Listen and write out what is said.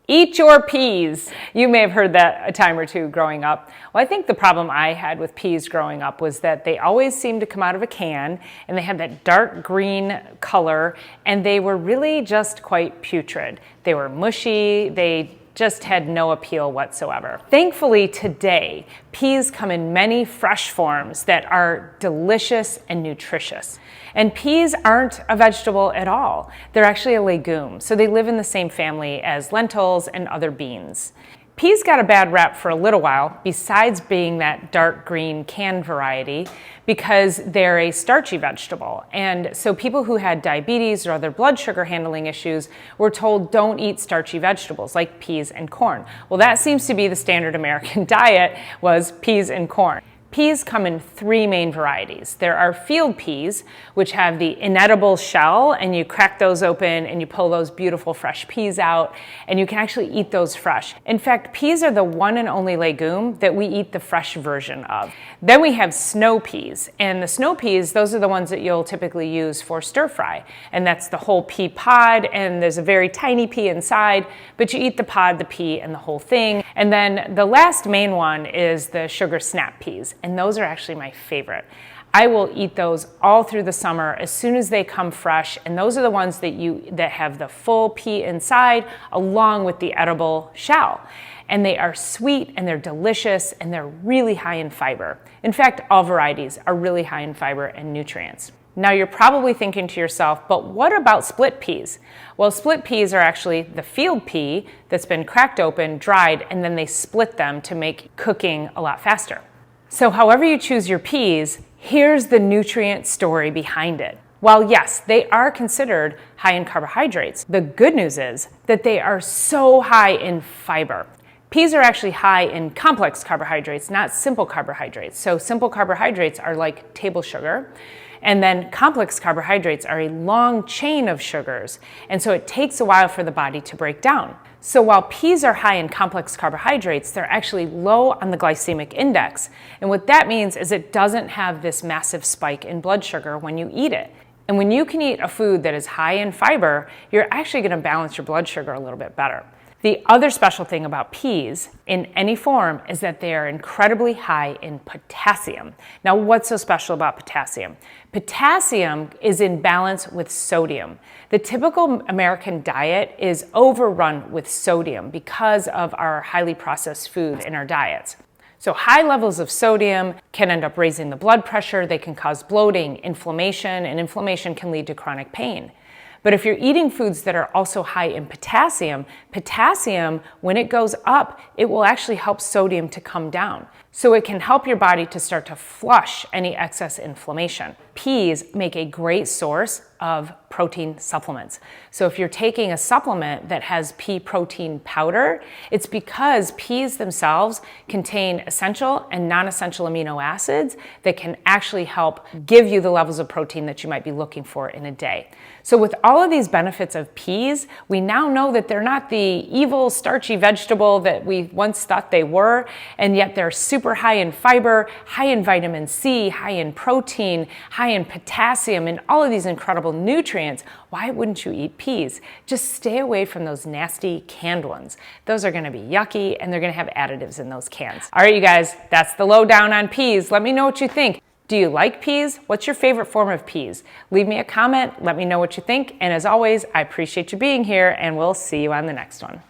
Eat your peas. You may have heard that a time or two growing up. Well, I think the problem I had with peas growing up was that they always seemed to come out of a can and they had that dark green color and they were really just quite putrid. They were mushy, they just had no appeal whatsoever. Thankfully today, peas come in many fresh forms that are delicious and nutritious. And peas aren't a vegetable at all. They're actually a legume, so they live in the same family as lentils and other beans. Peas got a bad rap for a little while, besides being that dark green canned variety, because they're a starchy vegetable. And so people who had diabetes or other blood sugar handling issues were told don't eat starchy vegetables like peas and corn. Well, that seems to be the standard American diet, was peas and corn. Peas come in three main varieties. There are field peas, which have the inedible shell, and you crack those open and you pull those beautiful fresh peas out, and you can actually eat those fresh. In fact, peas are the one and only legume that we eat the fresh version of. Then we have snow peas, and the snow peas, those are the ones that you'll typically use for stir fry, and that's the whole pea pod, and there's a very tiny pea inside, but you eat the pod, the pea, and the whole thing. And then the last main one is the sugar snap peas. And those are actually my favorite. I will eat those all through the summer as soon as they come fresh, and those are the ones that have the full pea inside along with the edible shell. And they are sweet and they're delicious and they're really high in fiber. In fact, all varieties are really high in fiber and nutrients. Now you're probably thinking to yourself, but what about split peas? Well, split peas are actually the field pea that's been cracked open, dried, and then they split them to make cooking a lot faster. So however you choose your peas, here's the nutrient story behind it. While yes, they are considered high in carbohydrates, the good news is that they are so high in fiber. Peas are actually high in complex carbohydrates, not simple carbohydrates. So simple carbohydrates are like table sugar, and then complex carbohydrates are a long chain of sugars, and so it takes a while for the body to break down. So while peas are high in complex carbohydrates, they're actually low on the glycemic index. And what that means is it doesn't have this massive spike in blood sugar when you eat it. And when you can eat a food that is high in fiber, you're actually going to balance your blood sugar a little bit better. The other special thing about peas in any form is that they are incredibly high in potassium. Now, what's so special about potassium? Potassium is in balance with sodium. The typical American diet is overrun with sodium because of our highly processed foods in our diets. So high levels of sodium can end up raising the blood pressure, they can cause bloating, inflammation, and inflammation can lead to chronic pain. But if you're eating foods that are also high in potassium, when it goes up, it will actually help sodium to come down. So it can help your body to start to flush any excess inflammation. Peas make a great source of protein supplements. So if you're taking a supplement that has pea protein powder, it's because peas themselves contain essential and non-essential amino acids that can actually help give you the levels of protein that you might be looking for in a day. So with all of these benefits of peas, we now know that they're not the evil starchy vegetable that we once thought they were, and yet they're super high in fiber, high in vitamin C, high in protein, high in potassium, and all of these incredible nutrients. Why wouldn't you eat peas? Just stay away from those nasty canned ones. Those are gonna be yucky and they're gonna have additives in those cans. All right, you guys, that's the lowdown on peas. Let me know what you think. Do you like peas? What's your favorite form of peas? Leave me a comment, let me know what you think, and as always, I appreciate you being here, and we'll see you on the next one.